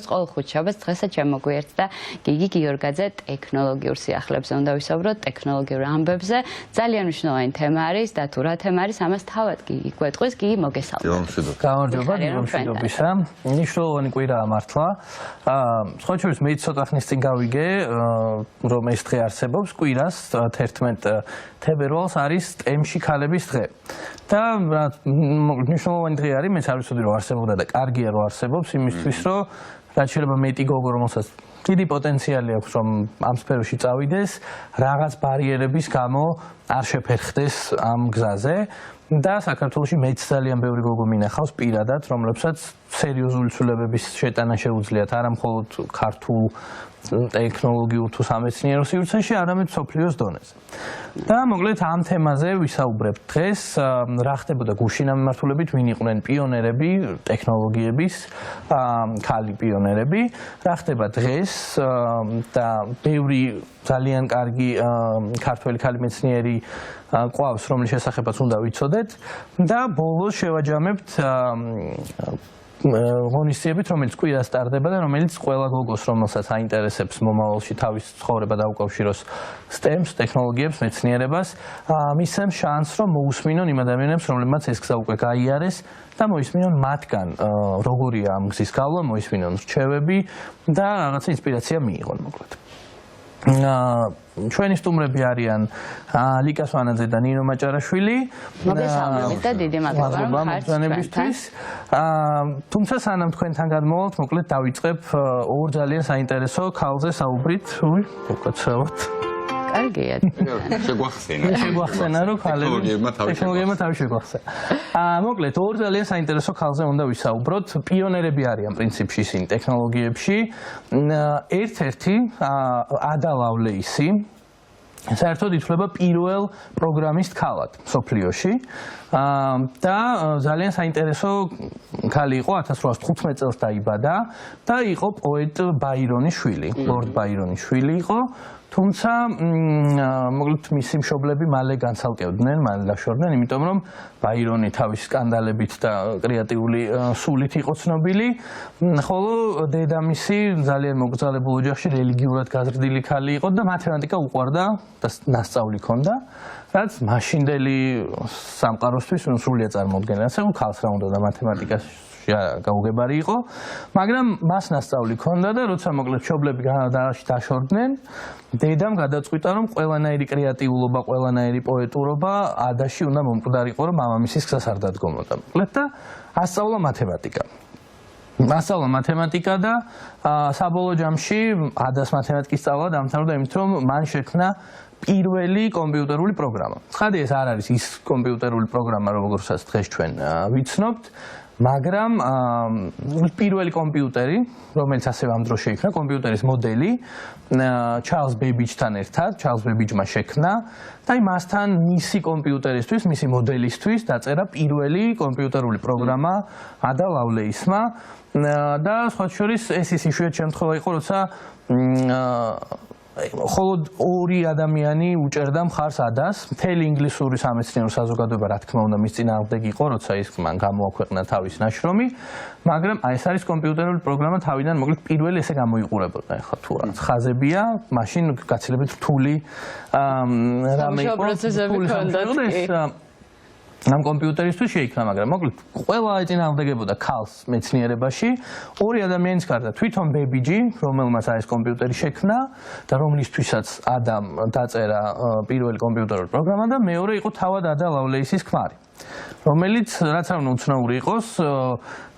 ყოველ ხუთშაბათს დღესაც შემოგვიერთდა გიგი გიორგაძე ტექნოლოგიურ სიახლეებზე უნდა ვისაუბროთ ტექნოლოგიურ ამბებზე ძალიან მნიშვნელოვანი თემა არის და თუ რა თემა არის ამას თავად გიგი გვეტყვის გიგი მოგესალმებით გამარჯობა მშვიდობისა მნიშვნელოვანი კვირაა მართლა სხვა შორის მე ცოტა ხნის წინ გავიგე რომ ეს დღე არსებობს კვირას 11 თებერვალს არის ტემში ქალების დღე და მნიშვნელოვანი დღე არის მეც არ ვიცოდი რომ არსებობდა და კარგია რომ არსებობს იმისთვის რომ რაც შეიძლება მეტი გოგო რომელსაც დიდი პოტენციალი აქვს რომ ამ სფეროში წავიდეს რაღაც ბარიერების გამო არ შეფერხდეს ამ გზაზე და საქართველოში მეც ძალიან ბევრი გოგო მინახავს პირადად რომლებსაც სერიოზული ცვლილებების შეტანა შეუძლიათ არა მხოლოდ ქართულ ტექნოლოგიურ თუ სამეცნიერო სივრცეში, არამედ მსოფლიოს დონეზე. და მოკლედ ამ თემაზე ვისაუბრებთ დღეს, რა ხდებოდა გუშინ ამ მიმართულებით, ვინ იყვნენ პიონერები ტექნოლოგიების, ქალი პიონერები, რა ხდება დღეს და ბევრი ძალიან კარგი ქართველი ქალი მეცნიერი ყავს, რომლის შესახებაც უნდა ვიცოდეთ და ბოლოს შევაჯამებთ ღონისძიებით, რომელიც კვირას სტარდება და რომელიც ყველა გოგოს, რომელსაც აინტერესებს მომავალში თავის ცხოვრება დაუკავშიროს STEM-ს, ტექნოლოგიებს, მეცნიერებას, მისცემს შანსს, რომ მოусმინონ იმ ადამიანებს, რომლებმაც ეს გზა უკვე გაიარეს და მოისმინონ მათგან, როგორია ამ გზის გავლა, მოისმინონ რჩევები და რაღაცა ინსპირაცია მიიღონ, მოკლედ. ჩვენი სტუმრები არიან ლიკა სვანაძე და ნინო მაჭარაშვილი. მოგესალმებით და დიდი მადლობა მოგზაურობისთვის. თუმცა სანამ თქვენთან გადმოვალთ, მოკლედ დავიწყებ ორ ძალიან საინტერესო ქალზე საუბრით. მოგკაცრავთ. კარგია. შეგვახსენა რომ ტექნოლოგიებმა თავი შეგვახსენა. მოკლედ ორ ძალიან საინტერესო ქალზე უნდა ვისაუბროთ. პიონერები არიან პრინციპში ისინი ტექნოლოგიებში. ერთ-ერთი ადა ლავლეისი საერთოდ ითვლება პირველ პროგრამისტ ქალად მსოფლიოში და ძალიან საინტერესო ქალი იყო 1815 წელს დაიბადა და იყო პოეტ ბაირონის შვილი, ლორდ ბაირონის შვილი იყო. თუმცა მოკლედ მისი მშობლები მალე განცალკევდნენ, მალე დაშორდნენ, იმიტომ რომ ბაირონი თავის სკანდალებით და კრეატიული სულით იყო ცნობილი, ხოლო დედამისი ძალიან მოგზაურებულ ოჯახში რელიგიურად გაზრდილი ქალი იყო და მათემატიკა უყვარდა და ნასწავლი ჰქონდა, რაც მაშინდელი სამყაროსთვის სრულიად წარმოუდგენელი. ასე რომ ქალს რა უნდა და მათემატიკაში გაუგებარი იყო, მაგრამ მას ნასწავლი ჰქონდა და როცა მოკლედ მშობლები დაშორდნენ, დედამ გადაწყვიტა, რომ ყველანაირი კრეატიულობა, ყველანაირი პოეტურობა ადაში უნდა მომკვდარიყო, რომ მამამისის გზას არ დადგომოდა. მოკლედ და ასწავლა მათემატიკა. ასწავლა მათემატიკა და საბოლოო ჯამში ადას მათემატიკის სწავლა დამთავრდა იმით, რომ მან შექმნა პირველი კომპიუტერული პროგრამა. ცხადია, ეს არ არის ის კომპიუტერული პროგრამა, როგორცაც დღეს ჩვენ ვიცნობთ, მაგრამ პირველი კომპიუტერი, რომელიც ასევე ამ დროს შეიქმნა, კომპიუტერის მოდელი ჩარლზ ბეიბიჯთან ერთად, ჩარლზ ბეიბიჯმა შექმნა და მასთან მისი კომპიუტერისთვის, მისი მოდელისთვის დაწერა პირველი კომპიუტერული პროგრამა ადა ლავლეისმა და სხვა შორის ეს ის იშვიათი შემთხვევა იყო, როცა მხოლოდ ორი ადამიანი უჭერდა მხარს ადას, მთელი ინგლისური სამეცნიერო საზოგადოება რა თქმა უნდა მის წინააღმდეგ იყო, როცა ის მან გამოაქვეყნა თავის ნაშრომი, მაგრამ ეს არის კომპიუტერული პროგრამა თავიდან მოკლედ პირველი ესე გამოიყურებოდა. ეხლა თუ რაც ხაზებია, მაშინ გაცილებით რთული რამე იყო. პროცესები ჰქონდა. ამ კომპიუტერისთვის შეიქმნა, მაგრამ მოკლედ ყველა ეწინააღმდეგებოდა ქალს მეცნიერებაში. ორი ადამიანის გარდა თვითონ ბეიბიჯი, რომელმაც ეს კომპიუტერი შექმნა და რომლისთვისაც ადამ დაწერა პირველი კომპიუტერული პროგრამა და მეორე იყო თავად ადა ლავლეისის ქმარი, რომელიც რაც არ უნდა უცნაური იყოს,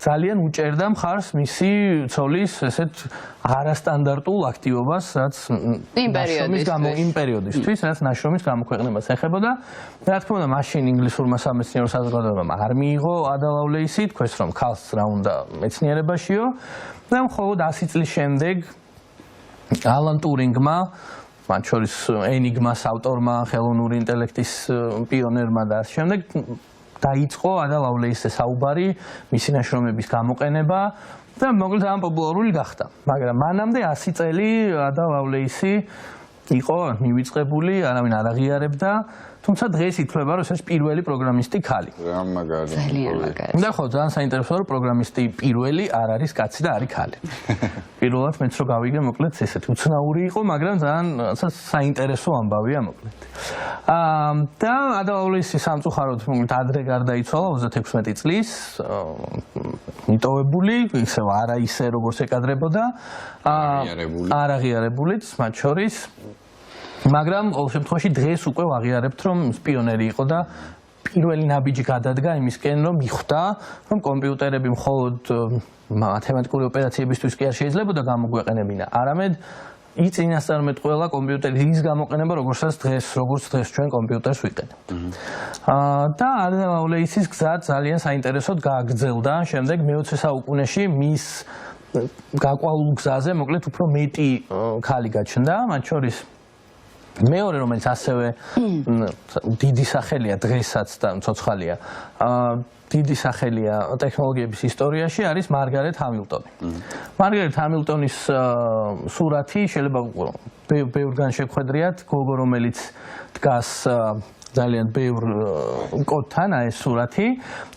ძალიან უჭერდა მხარს მისი ცოლის ესეთ არასტანდარტულ აქტივობას, რაც იმ პერიოდისთვის, რაც ნაშრომის გამოქვეყნებას ეხებოდა. რა თქმა უნდა, მაშინ ინგლისურმა სამეცნიერო საზოგადოებამ არ მიიღო ადა ლავლეისი, თქვეს რომ ქალს რა უნდა მეცნიერებაშიო და მხოლოდ 100 წლის შემდეგ ალან ტურინგმა, მათ შორის ენიგმას ავტორმა, ხელოვნური ინტელექტის პიონერმა და ამ შემდეგ დაიწყო ადა ლავლეისზე საუბარი, მისი ნაშრომების გამოყენება და მოკლედ ძალიან პოპულარული გახდა. მაგრამ მანამდე 100 წელი ადა ლავლეისი იყო მივიწყებული, არავინ არ აღიარებდა თუმცა დღეს ითვლება, რომ ეს პირველი პროგრამისტი ქალი. რა მაგარი. ძალიან მაგარი. და ხო, ძალიან საინტერესოა, რომ პროგრამისტი პირველი არ არის კაცი და არის ქალი. პირველად მეც რო გავიგე, მოკლედ ესეთი უცნაური იყო, მაგრამ ძალიან საინტერესო ამბავია, მოკლედ. და ადავლისი სამწუხაროდ, მოკლედ ადრე გარდაიცვალა 36 წლის, მიტოვებული, ისევ არა ისე როგორც ეკადრებოდა, არ აღიარებულიც, მათ შორის. მაგრამ ყოველ შემთხვევაში დღეს უკვე ვაღიარებთ, რომ სპიონერი იყო და პირველი ნაბიჯი გადადგა იმისკენ, რომ მიხვდა, რომ კომპიუტერები მხოლოდ მათემატიკური ოპერაციებისთვის კი არ შეიძლებოდა გამოგვეყენებინა, არამედ იწინასწარმეტყველა კომპიუტერის გამოყენება, როგორც დღეს ჩვენ კომპიუტერს ვიყენებთ. და ადავლეისის გზა ძალიან საინტერესოდ გააგრძელდა, შემდეგ მე-20 საუკუნეში მის გაკვალულ გზაზე, მოკლედ უფრო მეტი ქალი გაჩნდა, მათ შორის მეორე, რომელიც ასევე დიდი სახელია დღესაც და ცოცხალია, დიდი სახელია ტექნოლოგიების ისტორიაში არის მარგარეტ ჰამილტონი. მარგარეტ ჰამილტონის სურათი შეიძლება ბევრგან შეგხვედრიათ, გოგო, რომელიც დგას ძალიან ბევრ კოდთან, ეს სურათი.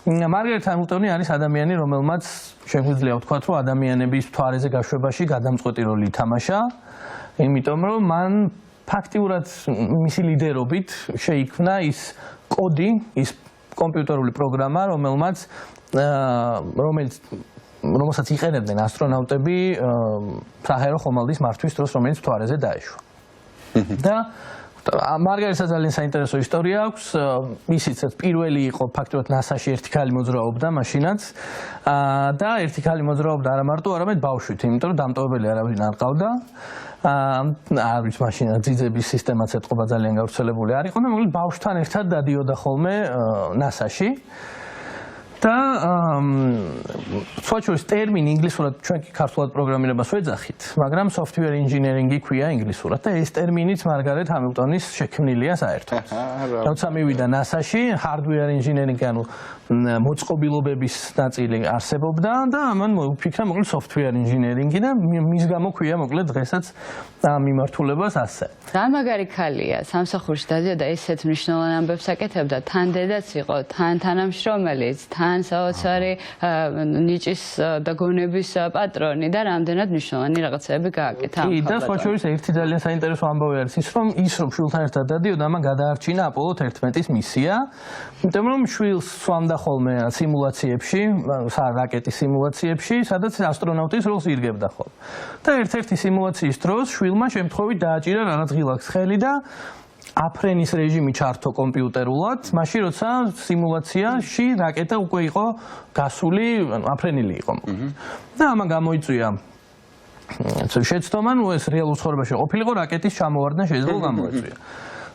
მარგარეტ ჰამილტონი არის ადამიანი, რომელმაც შეგვიძლია ვთქვათ, რომ ადამიანების მთვარეზე გაშვებაში გადამწყვეტი როლი ითამაშა, იმიტომ რომ მან ფაქტიურად მისი ლიდერობით შეიქმნა ის კოდი, ის კომპიუტერული პროგრამა, რომელსაც იყენებდნენ ასტრონავტები საჰაერო ხომალდის მართვის დროს, რომელიც მთვარეზე დაეშვა. და მარგარეტს ძალიან საინტერესო ისტორია აქვს. ისიც პირველი იყო ფაქტიურად NASA-ში ერთი ქალი მოძრაობდა მაშინაც და ერთი ქალი მოძრაობდა არა მარტო, არამედ ბავშვით, იმიტომ რომ დამტოვებელი არავინ არ ყავდა. არის მაშინ ძიძების სისტემაც ეთყობა ძალიან გავრცელებული არ იყო და მოკლედ ბავშვთან ერთად დადიოდა ხოლმე NASA-ში. და სხვაჩვენს ტერმინი ინგლისურად ჩვენ კი ქართულად პროგრამირებას ვეძახით, მაგრამ software engineering-ი ქვია ინგლისურად და ეს ტერმინიც მარგარეტ ჰამილტონის შექმნილია საერთოდ. როცა მივიდა NASA-ში, hardware engineering, ანუ მოწყობილობების ნაწილი არსებობდა და ამან მოიფიქრა მოკლედ software engineering-ი და მის გამო ქვია მოკლედ დღესაც მიმართულებას ასე. რა მაგარი ქალია, სამსახურში დადიოდა ესეთ მნიშვნელოვან ამბებს აკეთებდა, თან დედაც იყო, თან თანამშრომელიც, თან საოცარი ნიჭის და გონების პატრონი და რამდენად მნიშვნელოვანი რაღაცები გააკეთა. კი, და სხვა შორის ერთი ძალიან საინტერესო ამბავი არის ის, რომ შვილთან ერთად დადიოდა, ამან გადაარჩინა აპოლო 11-ის მისია, იმიტომ რომ შვილს სვამდა ხოლმე სიმულაციებში, რაკეტის სიმულაციებში, სადაც ასტრონავტის როლს ირგებდა ხოლმე. და ერთ-ერთი სიმულაციის დროს შვილმა შემთხვევით დააჭირა რაღაც ღილაკს ხელი და აფრენის რეჟიმი ჩართო კომპიუტერულად, მაშინ როცა სიმულაციაში რაკეტა უკვე იყო გასული, აფრენილი იყო. და ამან გამოიწვია შეცდომა, ეს რეალურ ცხოვრებაში ყოფილიყო, რაკეტის ჩამოვარდნა შეიძლება გამოიწვია.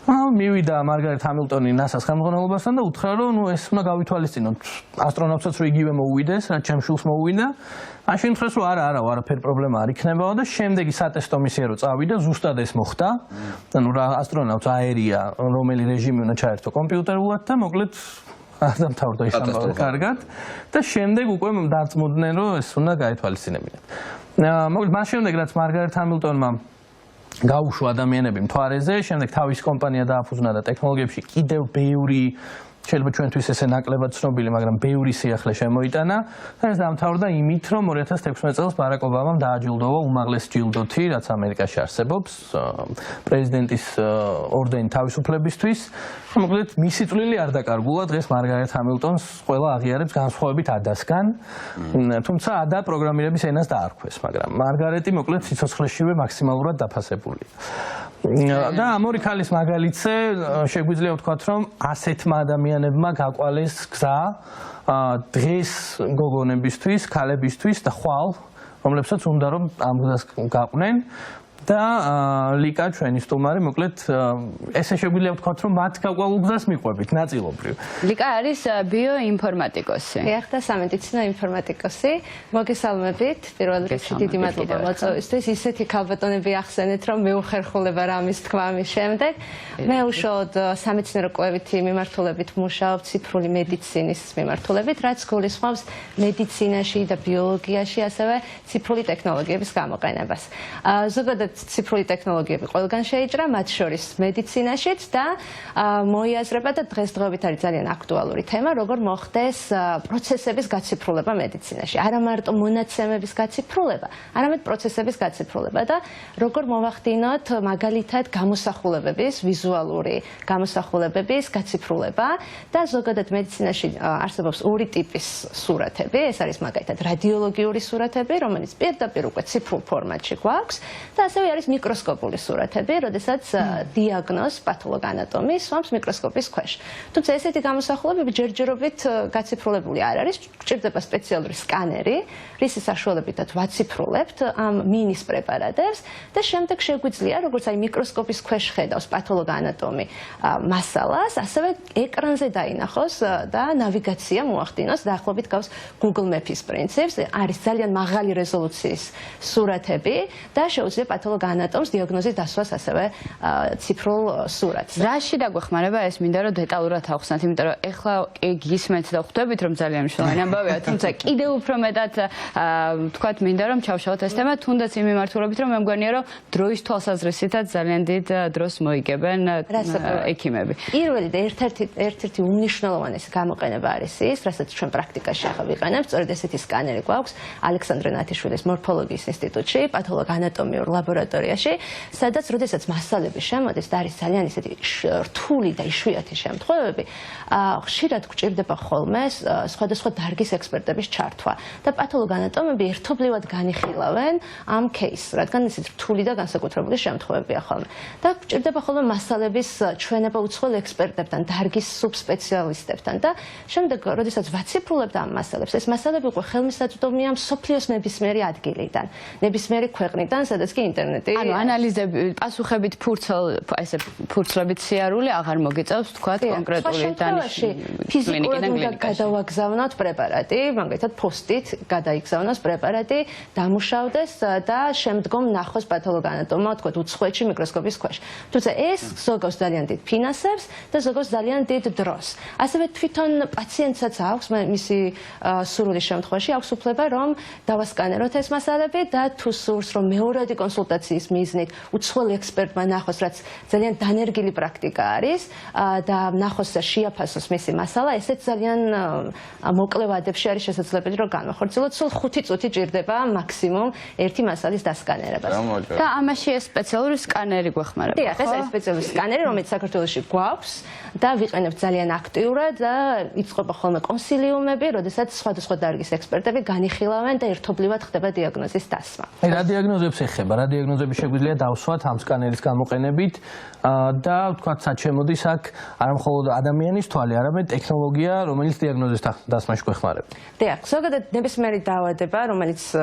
მივიდა მარგარეტ ჰამილტონი NASA-ს ხელმძღვანელობასთან და უთხრა, რომ ეს უნდა გავითვალისწინოთ. ასტრონავტსაც რო იგივე მოუვიდეს, რაც ჩემ შვილს მოუვიდა. მაშინ უთხრეს, რომ არა, არაფერი პრობლემა არ იქნებაო და შემდეგი სატესტო მისია რო წავიდა, ზუსტად ეს მოხდა. ანუ რა ასტრონავტს აერია, რომელი რეჟიმი უნდა ჩაერთო კომპიუტერულად და მოკლედ არ დამთავრდა ის ამბავი კარგად და შემდეგ უკვე დარწმუნდნენ, რომ ეს უნდა გაითვალისწინებინათ. მოკლედ მას შემდეგ რაც მარგარეტ ჰამილტონმა გაუშვა ადამიანები მთვარეზე, შემდეგ თავის კომპანია დააფუძნა და ტექნოლოგიებში კიდევ ბევრი შეიძლება ჩვენთვის ესე ნაკლებად ცნობილი, მაგრამ ბევრი სიახლე შემოიტანა და ეს დამთავრდა იმით, რომ 2016 წელს ბარაკ ობამამ დააჯილდოვა უმაღლეს ჯილდოთი, რაც ამერიკაში არსებობს, პრეზიდენტის ორდენი თავისუფლებისთვის. მოკლედ მისი წვლილი არ დაკარგულა, დღეს მარგარეტ ჰამილტონს ყველა აღიარებს განსხვავებით ადასგან, თუმცა ადა პროგრამირების ენას დაარქვეს, მაგრამ მარგარეტი მოკლედ სიცოცხლეშივე მაქსიმალურად დაფასებულია. და ამ ორი ქალის მაგალითზე შეგვიძლია ვთქვათ, რომ ასეთმა ადამიანებმა გაკვალეს გზა დღეს გოგონებისთვის, ქალებისთვის და ხვალ, რომლებსაც უნდა რომ ამ გზას გაყვნენ. და ლიკა ჩვენი სტუმარი, მოკლედ ესე შეგვიძლია ვთქვათ, რომ მათ გაკვალულ გზას მიყვებით ნაწილობრივ. ლიკა არის ბიოინფორმატიკოსი. დიახ და სამედიცინო ინფორმატიკოსი. მოგესალმებით. პირველ რიგში დიდი მადლობა მოწვევისთვის. ისეთი ქალბატონები ახსენეთ, რომ მეუხერხულება რამის თქვა ამის შემდეგ. მე უშუალოდ სამეცნიერო კვლევითი მიმართულებით მუშაობ ციფრული მედიცინის მიმართულებით, რაც გულისხმობს მედიცინაში და ბიოლოგიაში, ასევე ციფრული ტექნოლოგიების გამოყენებას. ზოგადად ციფრული ტექნოლოგიები ყველგან შეიჭრა, მათ შორის მედიცინაშიც და მოიაზრება და დღესდღეობით არის ძალიან აქტუალური თემა, როგორ მოხდეს პროცესების გაციფრულება მედიცინაში. არა მარტო მონაცემების გაციფრულება, არამედ პროცესების გაციფრულება და როგორ მოვახდინოთ მაგალითად გამოსახულებების, ვიზუალური გამოსახულებების გაციფრულება და ზოგადად მედიცინაში არსებობს ორი ტიპის სურათები, ეს არის მაგალითად რადიოლოგიური სურათები, რომელიც პირდაპირ უკვე ციფრულ ფორმატში გვაქვს და ასევე არის მიკროსკოპული სურათები, როდესაც დიაგნოზს პათოლოგანატომი სვამს მიკროსკოპის ქვეშ. თუმცა ესეთი გამოსახულებები ჯერჯერობით გაციფრულებული არ არის, გვჭირდება სპეციალური სკანერი, რისის საშუალებითაც ვაციფრულებთ ამ მინის პრეპარატებს და შემდეგ შეგვიძლია, როგორც აი მიკროსკოპის ქვეშ ხედავს პათოლოგანატომი მასალას, ასევე ეკრანზე დაინახოს და ნავიგაცია მოახდინოს, დაახლოებით გავს Google Maps-ის პრინციპს, არის ძალიან მაღალი რეზოლუციის სურათები და შეუძლია პათოლოგანატომს დიაგნოზის დასვას ასევე ციფრულ სურათს. რაში დაგვეხმარება ეს მინდა რომ დეტალურად ავხსნათ, იმიტომ რომ ეხლა გისმენთ და ხვდებით რომ ძალიან მნიშვნელოვანი ამბავია, თუმცა კიდევ უფრო მეტად ვთქვათ მინდა რომ ჩავშალოთ ეს თემა, თუნდაც იმ მიმართულებით რომ მე მგონია რომ დროის თვალსაზრისითაც ძალიან დიდ დროს მოიგებენ ექიმები. პირველი და ერთ-ერთი უმნიშვნელოვანესი გამოყენება არის ის, რასაც ჩვენ პრაქტიკაში ახლა ვიყენებთ, სწორედ ესეთი სკანერი გვაქვს ალექსანდრე ნათიშვილის მორფოლოგიის ინსტიტუტში, პათოლოგანატომიურ ლაბორატორიაში, სადაც როდესაც მასალები შემოდის და არის ძალიან ისეთი რთული და იშვიათი შემთხვევები, ხშირად გვჭირდება ხოლმე სხვადასხვა დარგის ექსპერტების ჩართვა და პათოლოგანატომები ერთობლივად განიხილავენ ამ кейსს, რადგან ისეთ რთული და განსაკუთრებული შემთხვევებია ხოლმე. და გვჭირდება ხოლმე მასალების ჩვენება უცხოელ ექსპერტებთან, დარგის სუბსპეციალისტებთან და შემდეგ, როდესაც ვაციფრულებთ ამ მასალებს, ეს მასალები უკვე ხელმისაწვდომია მსოფლიოს ნებისმიერი ადგილიდან, ნებისმიერი ქვეყნიდან, სადაც კი ინტერნეტი. ანუ ანალიზები, პასუხებით ფურცლებით სიარული აღარ მოგიწევს, თქვათ, კონკრეტული ფიზიკურად უნდა გადავაგზავნოთ პრეპარატი, მაგალითად ფოსტით გადაიგზავნოს პრეპარატი, დამუშავდეს და შემდგომ ნახოს პათოლოგანატომმა, თქვათ, უცხოეთში მიკროსკოპის ქვეშ. თუმცა ეს ზოგავს ძალიან დიდ ფინანსებს და ზოგავს ძალიან დიდ დროს. ასევე თვითონ პაციენტსაც აქვს, მისი სურვილის შემთხვევაში აქვს უფლება, რომ დავასკანეროთ ეს მასალები და თუ სურს, რომ მეორადი კონსულტაციის მიზნით უცხოელ ექსპერტმა ნახოს, რაც ძალიან დანერგილი პრაქტიკა არის და ნახოს და შეაფასოს მისი მასალა, ესეც ძალიან მოკლე ვადებში არის შესაძლებელი, რომ განვახორციელოთ. სულ 5 წუთი ჭირდება მაქსიმუმ ერთი მასალის დასკანერებას. და ამაში ეს სპეციალური სკანერი გვეხმარება. დიახ, ეს არის სპეციალური სკანერი, რომელიც საქართველოში გვაქვს და ვიყენებთ ძალიან აქტიურად და იწყება ხოლმე კონსილიუმები, როდესაც სხვადასხვა დარგის ექსპერტები განიხილავენ და ერთობლივად ხდება დიაგნოზის დასმა. აი რა დიაგნოზებს ეხება? რა დიაგნოზები შეგვიძლია დავსვათ ამ სკანერის გამოყენებით და ვთქვათ, სად შემოდის აქ არა მხოლოდ ადამიანის თვალი, არამედ ტექნოლოგია, რომელიც დიაგნოზის დასმაში გვეხმარება. დიახ, ზოგადად ნებისმიერი დაავადება,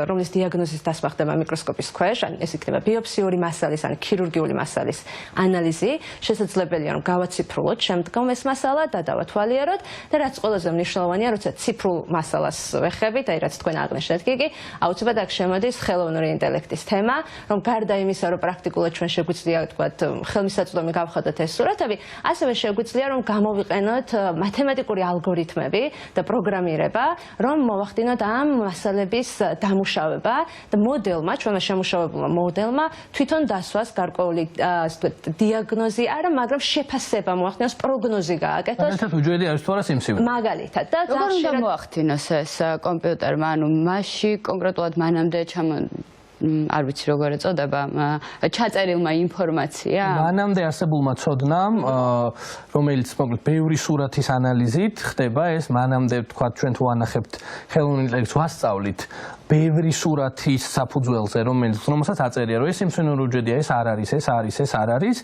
რომლის დიაგნოზის დასმა ხდება მიკროსკოპის ქვეშ, ან ეს იქნება ბიოფსიური მასალის, ან ქირურგიული მასალის ანალიზი, შესაძლებელია რომ გავაციფრულოთ შემდგომ ეს მასალა და დავათვალიეროთ და რაც ყველაზე მნიშვნელოვანია, როცა ციფრულ მასალას ვეხებით, აი რაც თქვენ აღნიშნეთ გიგი, აუცილებლად აქ შემოდის ხელოვნური ინტელექტის თემა, რომ გარდა იმისა, რომ პრაქტიკულად ჩვენ შეგვიძლია ვთქვათ ხელმისაწვდომი გავხადოთ ეს სურათები, ასევე შეგვიძლია რომ გამოვიყენოთ მათემატიკური ალგორითმები და პროგრამირება, რომ მოვახდინოთ ამ მასალების დამუშავება და მოდელმა, ჩვენმა შემუშავებულმა მოდელმა თვითონ დასვას გარკვეული დიაგნოზი არა, მაგრამ შეფასება მოახდინოს, პროგნოზი გააკეთოს. მაგალითად უჯრედი არის თუ არა სიმსივნე. მაგალითად და როგორ უნდა მოახდინოს ეს კომპიუტერმა, ანუ მასში კონკრეტულად მანამდე არ ვიცი როგორ ეწოდება, ჩაწერილმა ინფორმაცია. მანამდე არსებულმა ცოდნამ, რომელიც მოკლედ ბევრი სურათის ანალიზით ხდება, ეს მანამდე თქვა ჩვენ თუ ანახებთ ხელოვნურ ინტელექტს ვასწავლით ბევრი სურათის საფუძველზე, რომელსაც აწერია, რომ ეს სიმსივნური უჯრედია, ეს არ არის, ეს არის, ეს არ არის.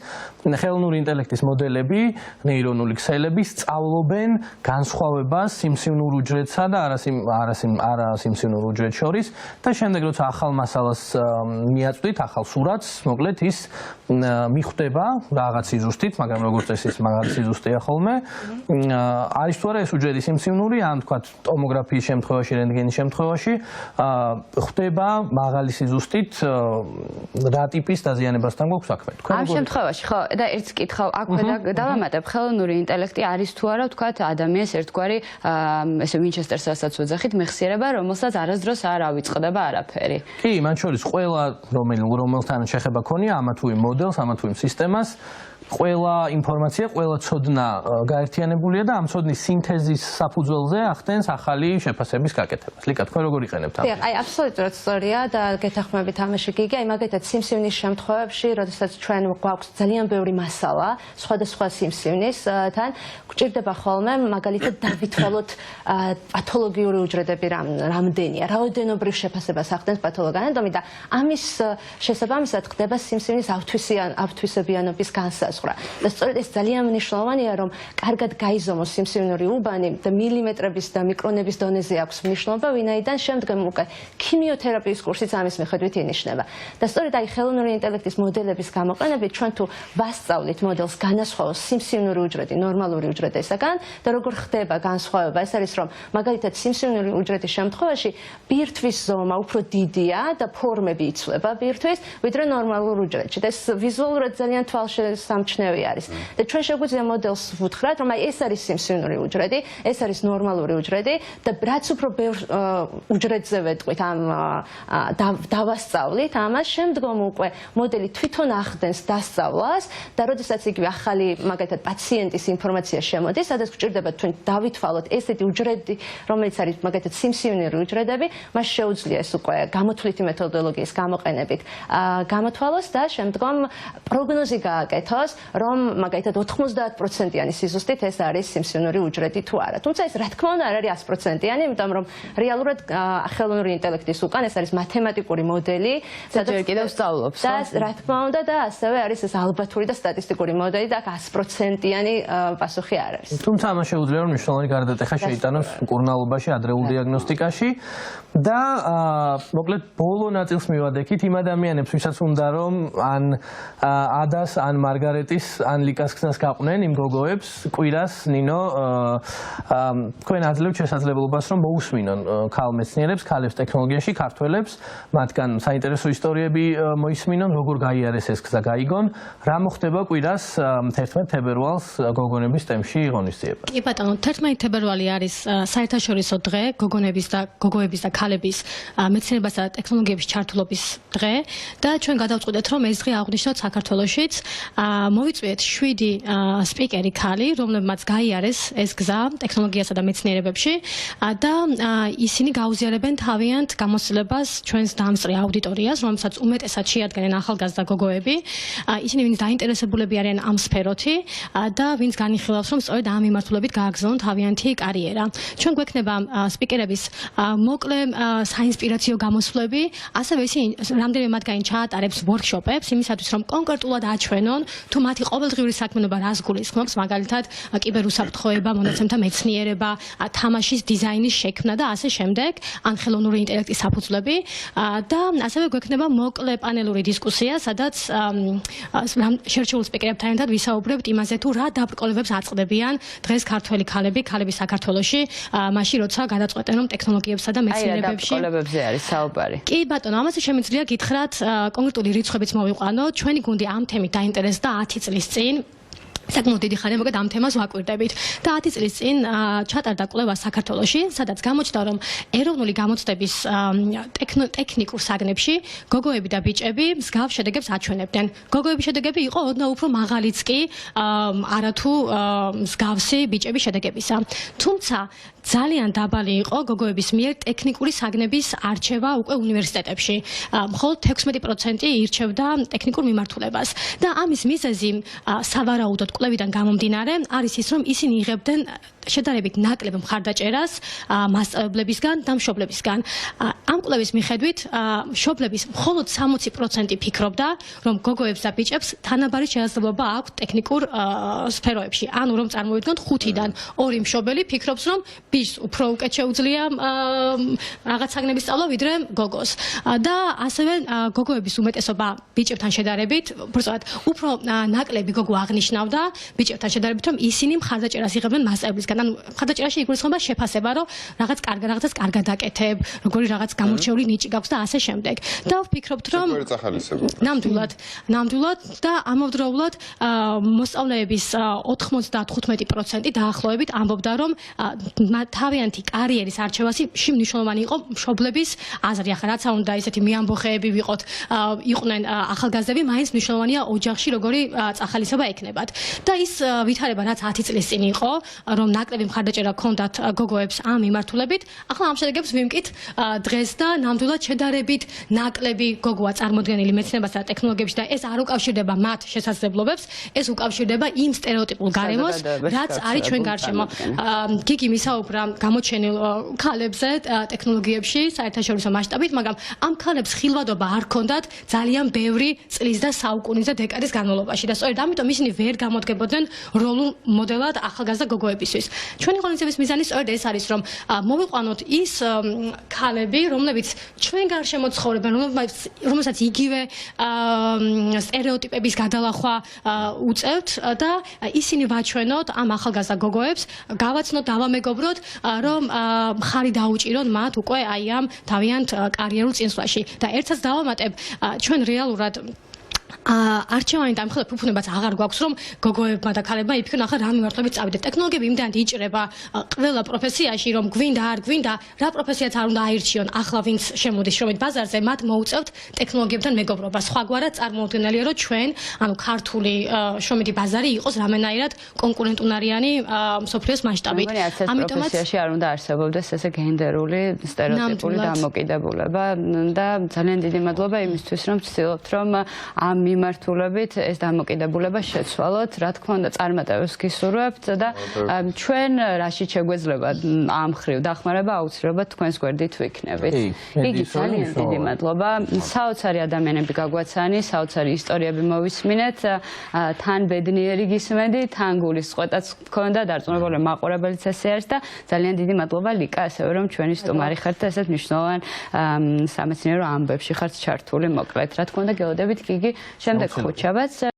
ხელოვნური ინტელექტის მოდელები, ნეირონული ქსელები სწავლობენ განსხვავებას სიმსივნურ უჯრედსა და არასიმსივნურ უჯრედს შორის და შემდეგ როცა ახალ მასალას მიაწვდით, ახალ სურათს, მოკლედ ის მიხვდება რაღაც სიზუსტით, მაგრამ როგორც წესი ის მაგარი სიზუსტეა ხოლმე. არის თუ არა ეს უჯრედი სიმსივნური, ან თქვა ტომოგრაფიის შემთხვევაში, რენტგენის შემთხვევაში, ხდება მაღალი სიზუსტით რა ტიპის დაზიანებასთან გვაქვს საქმე. ამ შემთხვევაში ხო და ერთს კითხავ აქვე დავამატებ ხელოვნური ინტელექტი არის თუ არა ვთქვათ ადამიანს ერთგვარი ესე ვინჩესტერსაც ვეძახით მეხსიერება რომელსაც არასდროს არ ავიწყდება არაფერი. კი, მათ შორის ყველა რომელთან შეხება ქონია ამა თუ იმ მოდელს, ამა თუ იმ სისტემას ყველა ინფორმაცია, ყველა ცოდნა გაერთიანებულია და ამ ცოდნის სინთეზის საფუძველზე ახდენს ახალი შეფასების გაკეთებას. ლიკა, თქვენ როგორ იყენებთ ამ? აი, აბსოლუტურად სწორია და გეთანხმებით ამაში გიგა, აი მაგალითად სიმსივნის შემთხვევებში, როდესაც ჩვენ გვაქვს ძალიან ბევრი მასალა, სხვადასხვა სიმსივნისთან, გვჭირდება ხოლმე მაგალითად დავითვალოთ პათოლოგიური უჯრედები რამდენია, რაოდენობრივ შეფასებას ახდენს პათოლოგანატომი და ამის შესაბამისად ხდება სიმსივნის ავთვისებიანობის განსაზღვრა. და სწორედ ეს ძალიან მნიშვნელოვანია, რომ კარგად გაიზომოს სიმსივნური უბანი და მილიმეტრების და მიკრონების დონეზე აქვს მნიშვნელობა, ვინაიდან შემდგომ უკვე ქიმიოთერაპიის კურსიც ამის მიხედვით ინიშნება. და სწორედ აი ხელოვნური ინტელექტის მოდელების გამოყენებით ჩვენ თუ ვასწავლით მოდელს განასხვავოს სიმსივნური უჯრედი ნორმალური უჯრედისაგან და როგორ ხდება განსხვავება, ეს არის რომ მაგალითად სიმსივნური უჯრედის შემთხვევაში ბირთვის ზომა უფრო დიდია და ფორმები იცვლება ბირთვის, ვიდრე ნორმალურ უჯრედში. და ეს ვიზუალურად ძალიან თვალშესამჩნევი არის. და ჩვენ შეგვიძლია მოდელს ვუთხრათ, რომ აი ეს არის სიმსივნური უჯრედი, ეს არის ნორმალური უჯრედი და რაც უფრო ბევრ უჯრედზე ვეტყვით ამ დავასწავლით, ამას შემდგომ უკვე მოდელი თვითონ ახდენს დასწავლას და როდესაც იგივე ახალი მაგალითად პაციენტის ინფორმაცია შემოდის, სადაც გვჭირდება თქვენ დავითვალოთ ესეთი უჯრედი, რომელიც არის მაგალითად სიმსივნური უჯრედები, მას შეუძლია ეს უკვე გამოთვლითი მეთოდოლოგიის გამოყენებით გამოთვალოს და შემდგომ პროგნოზი გააკეთოს, რომ მაგალითად 90%-იანი სიზუსტით ეს არის სიმსივნური უჯრედი თუ არა. თუმცა ეს რა თქმა უნდა არ არის 100%-იანი, იმიტომ რომ რეალურად ხელოვნური ინტელექტის უკან ეს არის მათემატიკური მოდელი, სადაც კიდევ სწავლობს. და რა თქმა უნდა და ასევე არის ეს ალბათური და სტატისტიკური მოდელი და 100%-იანი პასუხი არ არის. თუმცა ამას შეუძლია რომ მნიშვნელოვანი გარდატეხა შეიტანოს მკურნალობაში, ადრეულ დიაგნოსტიკაში და მოკლედ ბოლო ნაწილს მივადექით იმ ადამიანებს, ვისაც უნდა რომ ან ადას, ან მარგარეტის, ან ლიკას ხსნას გაყვნენ იმ გოგოებს, კვირას, ნინო, თქვენ აძლევთ შესაძლებლობას რომ მოусმინონ ქალ მეცნიერებს, ქალებს ტექნოლოგიაში, ქართველებს, მათგან საინტერესო ისტორიები მოისმინონ, როგორ გაიარეს ეს გზა გაიგონ, რა მოხდება კვირას 11 თებერვალს გოგონების თემში ღონისძიება. კი ბატონო, 11 თებერვალი არის საერთაშორისო დღე გოგოების და ქალების მეცნიერებასა და ტექნოლოგიების ჩართულობის დღე და ჩვენ გადავწყვიტეთ რომ ეს დღე აღვნიშნოთ საქართველოშიც. მოვიწვიეთ 7 სპიკერი ქალი, რომლებმაც გაიარეს ეს გზა ტექნოლოგიასა და მეცნიერებებში და ისინი გაუზიარებენ თავიანთ გამოცდილებას ჩვენს დამსწრე აუდიტორიას, რომელსაც უმეტესად შეადგენენ ახალგაზრდა გოგოები. ისინი ვინც დაინტერესებულები არიან ამ სფეროთი და ვინც განიხილავს რომ სწორედ ამ მიმართულებით გააგრძელონ თავიანთი კარიერა. ჩვენ გვექნება სპიკერების მოკლე საინსპირაციო გამოსვლები, ასევე ისინი რამდენიმე მათგანი ჩაატარებს ვორქშოპებს იმისათვის რომ კონკრეტულად აჩვენონ თუ მათი ყოველდღიური საქმიანობა რას გულისხმობს, მაგალითად კიბერუსაფრთხოება, მონაცემთა მეცნიერება, თამაშის დიზაინის შექმნა და ასე შემდეგ, ან ხელოვნური ინტელექტის საფუძვლები და ასევე გვექნება მოკლე პანელური დისკუსია, სადაც შერჩეულ სპიკერებთან ერთად ვისაუბრებთ იმაზე თუ რა დაბრკოლებებს აწყდებიან დღეს ქართველი ქალები საქართველოში, მაშინ როცა გადაწყვეტენ რომ ტექნოლოგიებსა და მეცნიერებებში დაბრკოლებებზე არის საუბარი. კი ბატონო, ამაზე შემიძლია გითხრათ კონკრეტული რიცხვებიც მოვიყვანო. ჩვენი გუნდი ამ თემით დაინტერესდა 10 წლის წინ. საკმაოდ დიდი ხანია მოგეთ ამ თემას ვაკვირდებით და 10 წლის წინ ჩატარდა კვლევა საქართველოში, სადაც გამოჩნდა რომ ეროვნული გამოცდების ტექნიკურ საგნებში გოგოები და ბიჭები მსგავს შედეგებს აჩვენებდნენ. გოგოების შედეგები იყო ოდნავ უფრო მაღალიც კი არათუ მსგავსი ბიჭების შედეგებისა. თუმცა ძალიან დაბალი იყო გოგოების მიერ ტექნიკური საგნების არჩევა უკვე უნივერსიტეტებში. მხოლოდ 16% ირჩევდა ტექნიკურ მიმართულებას და ამის მიზეზი სავარაუდოდ კვლევიდან გამომდინარე არის ის, რომ ისინი იღებდნენ შედარებით ნაკლებ მხარდაჭერას მასწავლებლებისგან და მშობლებისგან. ამ კვლევის მიხედვით მშობლების მხოლოდ 60% ფიქრობდა, რომ გოგოებს და ბიჭებს თანაბარი შესაძლებლობა აქვთ ტექნიკურ სფეროებში. ანუ რომ წარმოვიდგინოთ 5-დან 2 მშობელი ფიქრობს, რომ ბიჭს უფრო უკეთ შეუძლია რაღაც საგნების სწავლა ვიდრე გოგოს. და ასევე გოგოების უმეტესობა ბიჭებთან შედარებით, უბრალოდ უფრო ნაკლები გოგო აღნიშნავდა ბიჭებთან შედარებით, რომ ისინი მხარდაჭერას იღებენ მასწავლებლისგან. ანუ მხარდაჭერაში იგულისხმება შეფასება, რომ რაღაცას კარგად აკეთებ, როგორი რაღაც გამორჩეული ნიჭი გაქვს და ასე შემდეგ. და ვფიქრობთ, რომ ნამდვილად და ამავდროულად მოსწავლეების 95% დაახლოებით ამბობდა, რომ თავიანთი კარიერის არჩევაში მნიშვნელოვანი იყო მშობლების აზრი. ახლა რაც არ უნდა ისეთი მეამბოხეები ვიყოთ, იყვნენ ახალგაზრდები, მაინც მნიშვნელოვანია ოჯახში როგორი წახალისება ექნებათ. და ის ვითარება, რაც 10 წლის წინ იყო, რომ ნაკლები მხარდაჭერა ჰქონდათ გოგოებს ამ მიმართულებით, ახლა ამ შედეგებს ვიმკით დღეს და ნამდვილად შედარებით ნაკლები გოგოა წარმოდგენილი მეცნიერებასა და ტექნოლოგიებში და ეს არ უკავშირდება მათ შესაძლებლობებს, ეს უკავშირდება იმ სტერეოტიპულ გარემოს, რაც არის ჩვენ გარშემო. გიგი მისაუბრა გამოჩენილ ქალებზე ტექნოლოგიებში საერთაშორისო მასშტაბით, მაგრამ ამ ქალებს ხილვადობა არ ჰქონდათ ძალიან ბევრი წლის და საუკუნის და დეკადის განმავლობაში და სწორედ ამიტომ ისინი ვერ გამოდგებოდნენ როლულ მოდელად ახალგაზრდა გოგოებისთვის. ჩვენი ღონისძიების მიზანი სწორედ ეს არის, რომ მოვიყვანოთ ის ქალები, რომლებიც ჩვენ გარშემო ცხოვრობენ, რომელსაც იგივე სტერეოტიპების გადალახვა უწევთ და ისინი ვაჩვენოთ ამ ახალგაზრდა გოგოებს, გავაცნოთ, დავამეგობროთ, რომ მხარი დაუჭიროთ მათ უკვე აი ამ თავიანთ კარიერულ წინსვლაში და ერთსაც დავამატებ, ჩვენ რეალურად არჩევანი და ამხელა ფუფუნებაც აღარ გვაქვს, რომ გოგოებმა და ქალებმა იფიქრონ, ახლა რა მიმართულებით წავიდეთ. ტექნოლოგიები იმდანად იჭრება ყველა პროფესიაში, რომ გვინდა არ გვინდა, რა პროფესიაც არ უნდა აირჩიონ. ახლა ვინც შემოდის შრომით ბაზარზე, მათ მოუწევთ ტექნოლოგიებთან მეგობრობა. სხვაგვარად წარმოუდგენელია, რომ ჩვენ, ანუ ქართული შრომითი ბაზარი იყოს რამენაირად კონკურენტუნარიანი მსოფლიოს მასშტაბით. ამიტომაც პროფესიაში არ უნდა არსებობდეს ესე გენდერული სტერეოტიპული დამოკიდებულება და ძალიან დიდი მადლობა იმისთვის, რომ ვცდილობთ, რომ ამ მიმართულებით ეს დამოკიდებულება შეცვალოთ, რა თქმა უნდა, წარმატებებს გისურვებთ და ჩვენ რაშიც შეგვეძლება ამ ხრივ დახმარება აუცილებლად თქვენს გვერდით ვიქნებით. იგი ძალიან დიდი მადლობა. საოცარი ადამიანები გაგვაცანი, საოცარი ისტორიები მოვისმინეთ, თან ბედნიერი გისმენდი, თან გულის წყვეტაც გქონდა, დარწმუნებული მაყურებელიც ესე არის და ძალიან დიდი მადლობა ლიკა, ასევე რომ ჩვენი სტუმარი ხართ და ესეთ მნიშვნელოვან სამეცნიერო ამბებში ხართ ჩართული, მოკლედ. რა თქმა უნდა, გელოდებით გიგი შემდეგ ხუთშაბათს